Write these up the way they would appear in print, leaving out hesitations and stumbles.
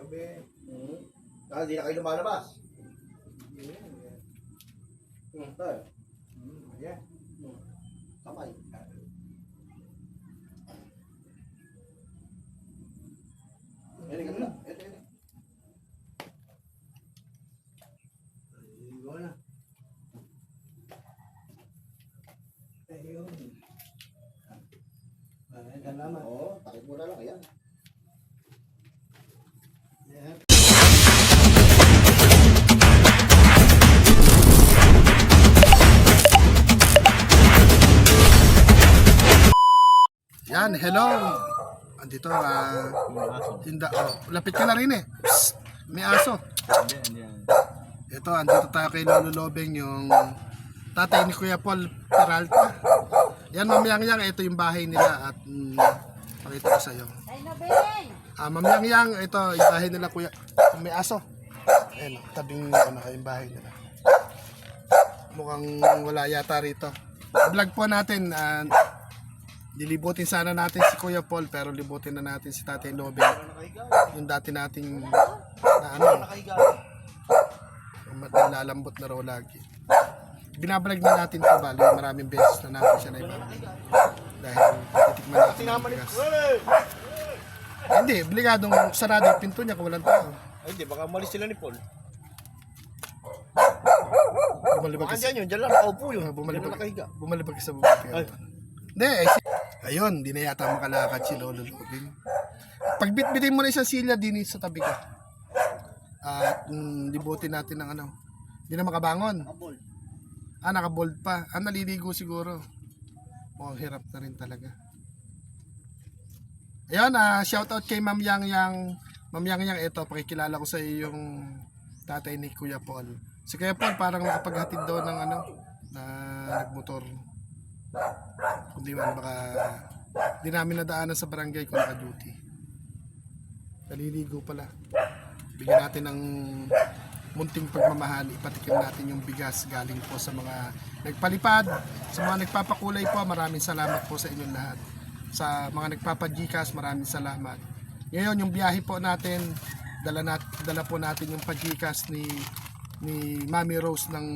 gabi. Hindi na kayo lumalabas. Tayo. Ayan. Kamay. Ito. Ligo na. Ayun. Salamat. Oo, takip mo na lang. Ayan. Ayan. Yan, hello. Andito, lapit ka na rin eh. Psst, may aso. Ito, andito tayo kay Lolo Lobeng, yung tatay ni Kuya Paul Peralta. Yan, Mamyang-yang, ito yung bahay nila at pakita ko sa iyo. Mamyang-yang, ito yung bahay nila Kuya. May aso. Ayan, tabing yung bahay nila. Mukhang wala yata rito. Vlog po natin, dilibutin sana natin si Kuya Paul pero libutin na natin si Tatay Lobeng. Yung dati nating lalambot na raw lagi. Binabalag na natin ito bali. Maraming beses na natin siya na ibabalik. Dahil titikman natin ang bigas. Hindi, obligadong sarado yung pinto niya kung walang tao. Ay, hindi. Baka umalis sila ni Paul. Bumalibag ka sa... Diyan yun. Diyan lang nakaupo yun. Bumalibag ka sa bubag. Hindi, ayun, di na yata makalakad si Lolo Lobeng. Pagbitbitin mo na isang silya din sa tabi ka. At libutin natin ng Hindi na makabangon. Nakabold pa. Naliligo siguro. Mukhang hirap na rin talaga. Ayun, shoutout kay Ma'am Yang Yang. Ma'am Yang Yang, ito, pakikilala ko sa iyo yung tatay ni Kuya Paul. Si Kuya Paul parang nakapaghatid daw ng na nagmotor. Kundi man baka di namin nadaanan sa barangay kung naka-duty. Naliligo pala. Bigyan natin ng munting pagmamahal. Ipatikim natin yung bigas galing po sa mga nagpalipad, sa mga nagpapakulay po. Maraming salamat po sa inyong lahat. Sa mga nagpapa-GCash, maraming salamat. Ngayon yung biyahe po natin, dala po natin yung pa-GCash ni Mami Rose ng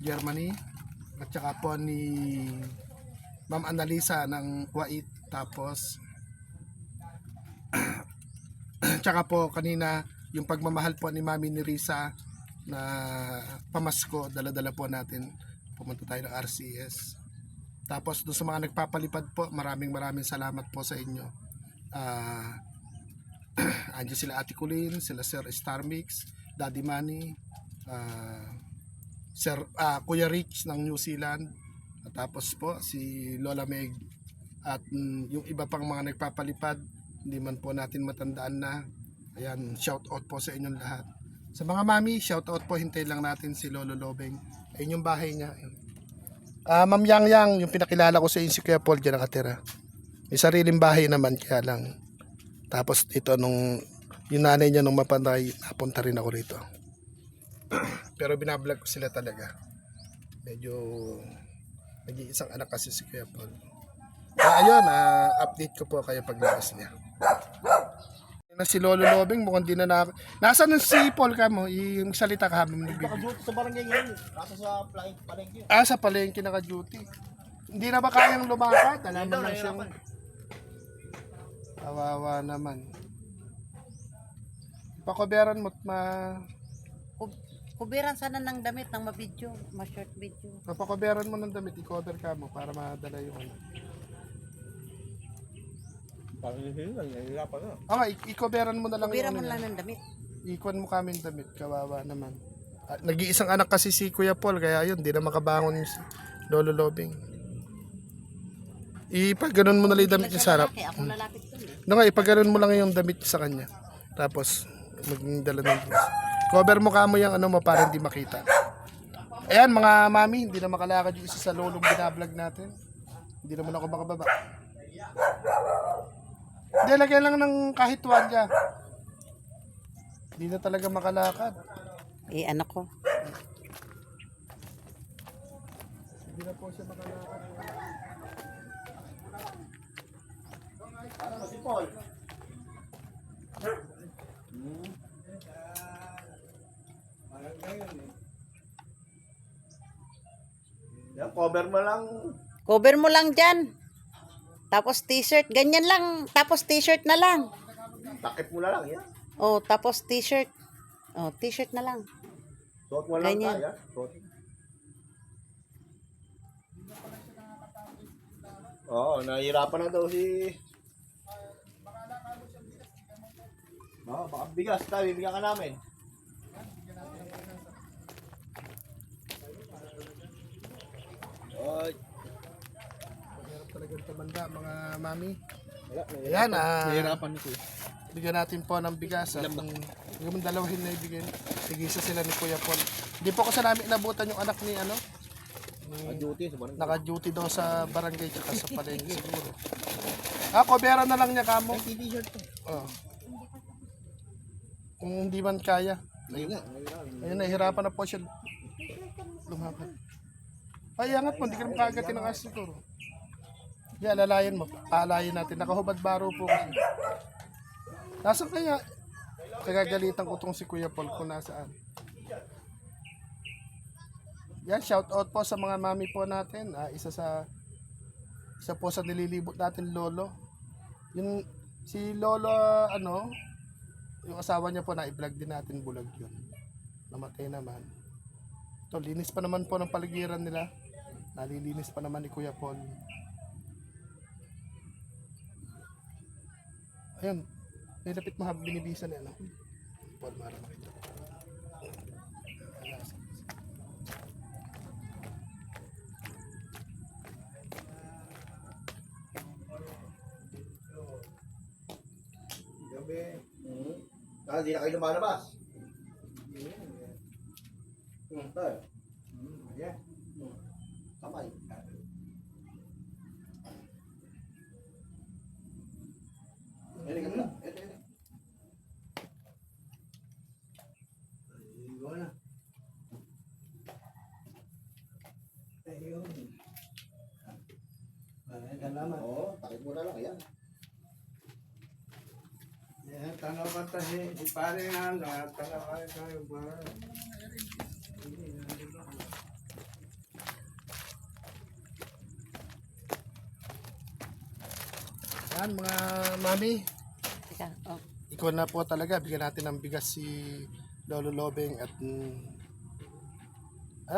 Germany. At saka po ni Ma'am Annalisa ng Kuwait. Tapos tsaka po kanina yung pagmamahal po ni Mami ni Risa na pamasko, dala-dala po natin. Pumunta tayo ng RCS. Tapos doon sa mga nagpapalipad po, maraming salamat po sa inyo. Andiyan sila Ate Colleen, sila Sir Starmix, Daddy Manny, Kuya Rich ng New Zealand, at tapos po si Lola Meg at yung iba pang mga nagpapalipad, hindi man po natin matandaan na. Ayan, shout out po sa inyong lahat. Sa mga mami, shout out po, hintay lang natin si Lolo Lobeng. Ayun yung bahay niya. Ma'am Yang Yang, yung pinakilala ko sa inyo si Kuya Paul, dyan nakatira. May sariling bahay naman, kaya lang. Tapos ito yung nanay niya nung mapantay, napunta rin ako rito. Pero binablog ko sila talaga. Medyo nag-iisang anak kasi si Kuya Paul. Ayun, update ko po kayo paglabas niya. Na si Lolo Lobeng, mukhang di na nasaan si Paul ka mo? Yung salita ka habang nagbibig. Naka-duty sa barangay ngayon. Nasa sa palengke. Sa palengke naka-duty. Hindi na ba kayang lumakad? Alam mo lang siyang... Kawawa naman. Pakoberan mo't Kubiran sana ng damit ng mabidyo, ma-short video. Papakoberan mo ng damit, i-cover ka mo para madala yung i-coveran mo na lang Kubiran mo lang ng damit. Ikuan mo kami ng damit, kawawa naman. Nag-iisang anak kasi si Kuya Paul, kaya yun, di na makabangon si Lolo Lobeng. Ipaganon mo na lang yung damit niya sa harap. Ako lalapit dun eh. Ipaganon mo lang yung damit sa kanya. Tapos, magdala ng dress. Cover mo ka mo yung para hindi makita. Ayan mga mami, hindi na makalakad yung isa sa lolong binablog natin. Hindi naman ako makababa. Hindi, lagyan lang ng kahit tuwalya. Hindi na talaga makalakad. Anak ko. Hindi na po siya makalakad. Si Paul. cover mo lang. Cover mo lang dyan. Tapos t-shirt, ganyan lang. Tapos t-shirt na lang. Takip mo na lang yan. Oh, tapos t-shirt. Oh, t-shirt na lang. Suot mo lang Ganyan. kaya. Suot. Oo, nahihirapan na daw si... Oo, baka bigas tayo, bibigyan ka namin. Ay, Mahirap talagang tumanda mga mami. wala. Ayan, Nahihirapan ko. bigyan natin po ng bigas at yung dalawahin na ibigay. Tigisa sila ni Kuya Paul. Hindi po kasi namin inabutan yung anak ni ano. Duty sa barangay. Naka-duty daw sa barangay tsaka sa palengke siguro. Kobera na lang niya kamo. T-shirt to. Oh. Kung hindi man kaya. Ayun nga. Ayun, nahihirapan na po siya lumakad. Ay, angat mo, hindi ka naman kagatin ng asin siguro. Yeah, lalayan mo. Paalayin natin. Nakahubad baro po kasi. Nasaan kaya? Kagagalitan ko tong si Kuya Paul kung nasaan. Yan, shout out po sa mga mami po natin. Isa po sa nililibot natin lolo. Yung si lolo yung asawa niya po na i-vlog din natin bulag yun. Namatay naman. Ito, linis pa naman po ng paligiran nila. Nalilinis pa naman ni Kuya Paul. Ayun, nilapit mo habang binibisan niya, no? Paul, mara makita. Gabi. Hindi na kayo lumalabas. Tayo. Yeah. Kamay. Ito. Ligo na. Ayun. Salamat. Oo, takip mo na lang. Ayan. Yan, tanaw ka si pare nga, tanaw ka tayo ba? Yan, mga mami. Teka, oh. Ikaw na po talaga. Bigyan natin ng bigas si Lolo Lobeng at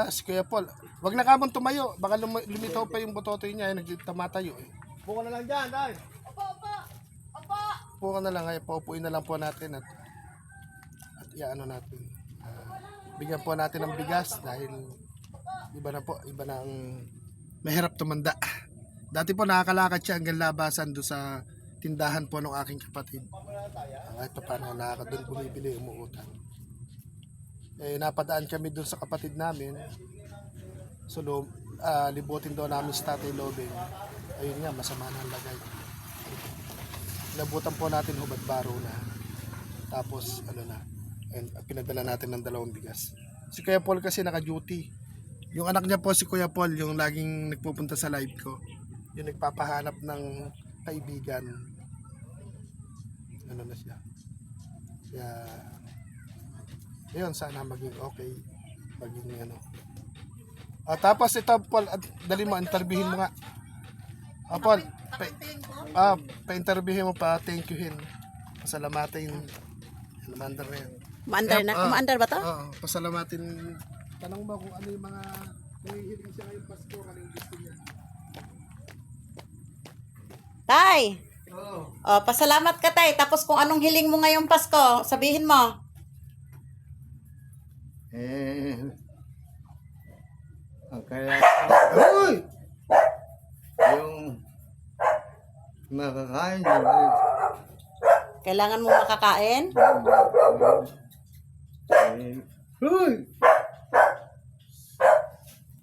si Kuya Paul. Wag na kamon tumayo. Baka lumitaw pa yung bototoy niya. Nagtamatayo eh. Buka na lang dyan, tayo. Upo ka na lang. Ay, paupuin na lang po natin at iano natin. Bigyan po natin ng bigas dahil iba na po. Iba na ang mahirap tumanda. Dati po nakakalakad siya hanggang labasan doon sa tindahan po ng aking kapatid. Kahit pa paano nakakad doon bumibili, umuutang. Napadaan kami doon sa kapatid namin. So, libutin daw namin sa Tatay Lobeng. Ayun nga, masama na ang lagay. Nabutan po natin hubad baro na. Tapos, pinadala natin ng 2 bigas. Si Kuya Paul kasi naka-duty. Yung anak niya po si Kuya Paul, yung laging nagpupunta sa live ko. Yung nagpapahanap ng kaibigan. Ano na siya. Kaya, yun, sana maging okay. Maging tapos ito, Paul, dali mo, interviewin mo nga. Paul, pa-interviewin mo pa, thank youhin. Pasalamatin. Mandar na yan. Maandar ba to? Oo, pasalamatin. Tanong mo kung ano yung mga nangihiling siya ngayong Pasko, ano yung gusto niya. Tay! Oo. Oh, pasalamat ka, Tay. Tapos kung anong hiling mo ngayong Pasko, sabihin mo. Kaya, uy! Yung makakain Kailangan mo makakain? uy!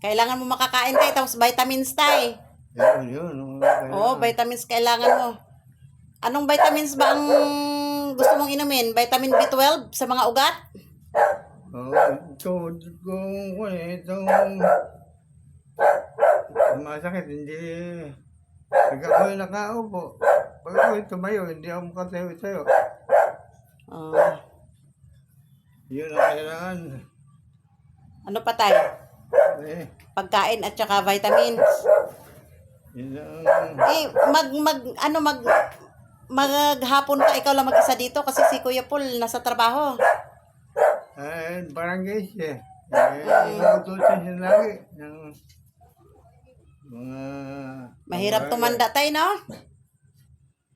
Kailangan mo makakain, Tay. Tapos vitamins, Tay. Yun. Oo, vitamins kailangan mo. Anong vitamins ba ang gusto mong inumin? Vitamin B12 sa mga ugat? Itong masakit, hindi. Pag ako'y nakaupo, pag ako'y tumayo, hindi ako makatayo-tayo. Oh. Yun ang kailangan. Ano pa, Tay? Pagkain at saka vitamins. Yun ang... Eh, maghapon ka, ikaw lang mag-isa dito kasi si Kuya Paul nasa trabaho. Barangay siya. Inutusan siya lagi ng mga... Mahirap tumanda tayo, no?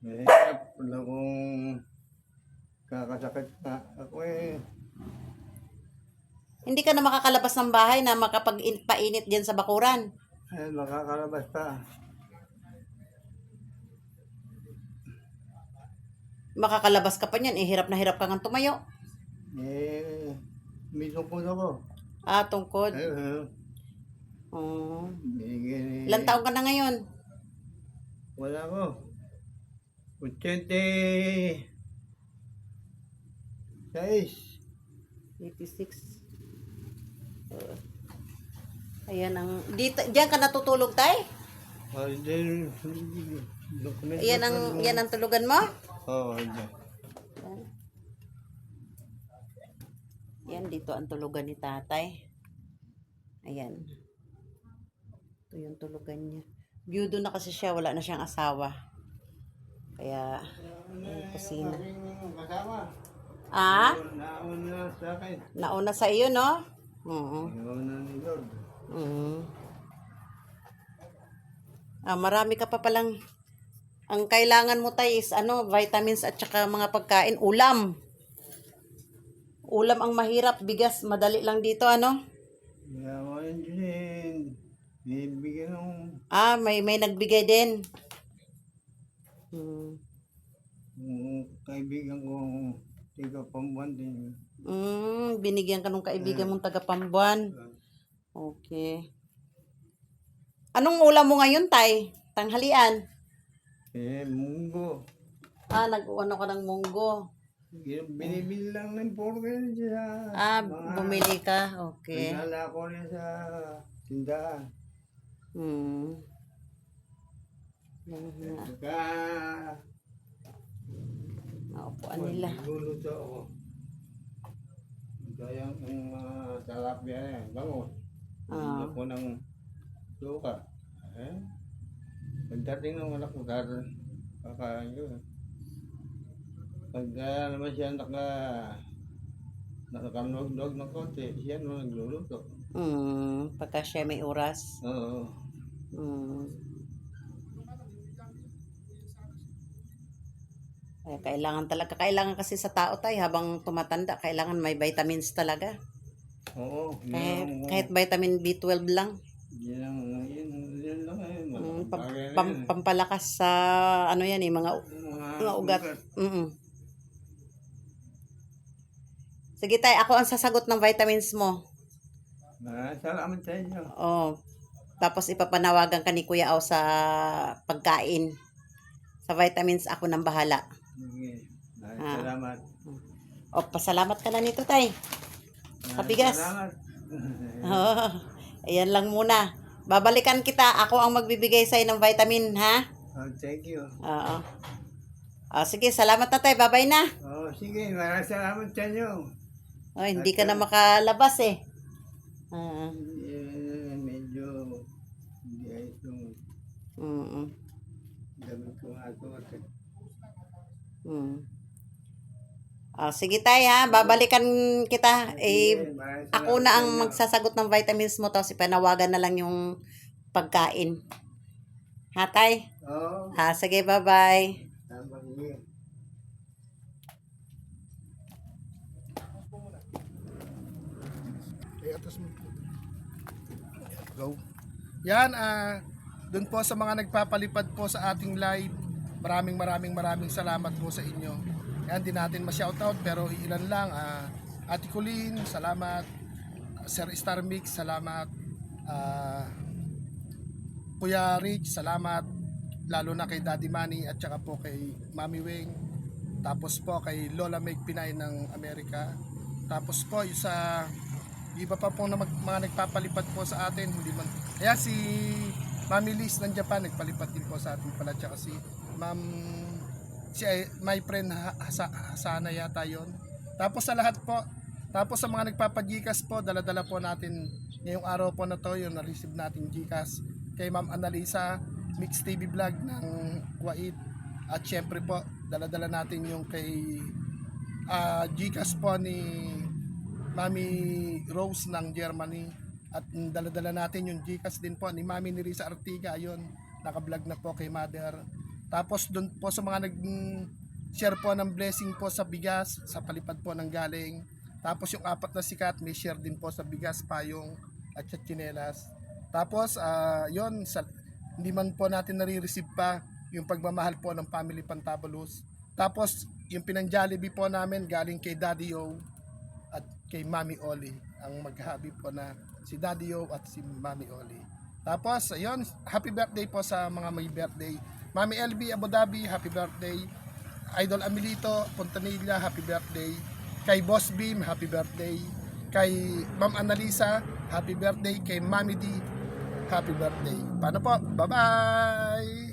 Mahirap na kung kakasakit na. Ako Hindi ka na makakalabas ng bahay na makapag-painit dyan sa bakuran. makakalabas pa. Makakalabas ka pa niyan, eh, hirap na hirap ka nga tumayo. May tungkol ako. Tungkod. Oh. Binigyan Ilan taon ka na ngayon? Wala ko. 86. 86. Ayan ang... Diyan ka natutulog, tay? Yan ang tulugan mo? Oo, dyan. Yan, dito ang tulugan ni tatay. Ayan. Ito yung tulugan niya. Byudo na kasi siya, wala na siyang asawa. Kaya, yung kusina. Kasama. Nauna sa akin. Nauna sa iyo, no? Oo. Nauna ni Lord. Marami ka pa palang... Ang kailangan mo tayo is vitamins at saka mga pagkain. Ulam. Ulam ang mahirap. Bigas, madali lang dito, ano? Kaya mo yun din. Bibigyan ng May nagbigay din. kaibigan kong tiga Pambuan din. Binigyan ka nung kaibigan mong taga Pambuan. Okay. Anong ulam mo ngayon, tay? Tanghalian? Munggo. Nag-ano ka ng munggo. Binibili lang ng porker sa... Bumili ka. Okay. Pinala ko rin sa tindahan. Pagka... Naupuan nila. Luluto ako. Kaya yung talapia yan, bangon. Hindi ako ng suka. Pagdating ng anak ko, kakain yun. Pagka naman siya nakakamnog-nog ng konti, siya naman nagluluto. Pagka siya may oras. Oo. Kailangan kasi sa tao tayo habang tumatanda, kailangan may vitamins talaga. Oo. Kahit vitamin B12 lang. Yun lang yun. Pampalakas sa mga ugat. Sige tay, ako ang sasagot ng vitamins mo. Salamat sa inyo. Tapos ipapanawagan ka ni Kuya Aw sa pagkain. Sa vitamins ako nang bahala. Sige. Salamat. Pasalamat ka na nito tay. Sa bigas. Salamat. Ayan lang muna. Babalikan kita. Ako ang magbibigay sa'yo ng vitamin, ha? Thank you. Oo. Sige, salamat na tayo. Bye-bye na. Sige. Maraming salamat sa inyo. Hindi ka na makalabas eh. Medyo hindi ayos yung damit ko nga ito. Sige tayo ha. Babalikan kita. Maraming Ako salamat na sa ang inyo. magsasagot ng vitamins mo. Tapos ipanawagan na lang yung pagkain. Ha tay? Oo. Sige, bye-bye. Tama niyo. Go. Yan, dun po sa mga nagpapalipad po sa ating live, maraming salamat po sa inyo. Yan, di natin ma-shoutout pero ilan lang. Ate Colleen, salamat. Sir Star Mix, salamat. Kuya Rich, salamat. Lalo na kay Daddy Manny at saka po kay Mami Weng. Tapos po kay Lola Meg Pinay ng Amerika. Tapos po yung sa iba pa po na mga nagpapalipad po sa atin, hindi man. Kaya si Mami Liz ng Japan nagpalipad din po sa atin pala, tsaka si my friend Hasana yata yon. Tapos sa lahat po, Tapos sa mga nagpapa-Gcash po, dala-dala po natin ngayong araw po na to, yung na-receive natin Gcash kay Ma'am Annalisa, Mix TV Vlog ng Kuwait. At syempre po, dala-dala natin yung kay Gcash po ni Mami Rose ng Germany. At dala-dala natin yung Gcash din po ni Mami ni Risa Artiga, ayun, naka-vlog na po kay Mother. Tapos doon po sa mga nag-share po ng blessing po sa bigas, sa palipad po ng galing. Tapos yung 4 na sikat, may share din po sa bigas, payong at tsinelas. Tapos hindi man po natin nare-receive pa yung pagmamahal po ng Family Pantabalos. Tapos yung pinang-Jollibee po namin galing kay Daddy O at kay Mami Oli, ang maghahabi po na si Daddy O at si Mami Oli. Tapos ayun, happy birthday po sa mga may birthday. Mami LB Abu Dhabi, happy birthday. Idol Amelito Pontanilla, happy birthday. Kay Boss Beam, happy birthday. Kay Ma'am Annalisa, happy birthday. Kay Mami D, happy birthday. Paano po? Bye-bye!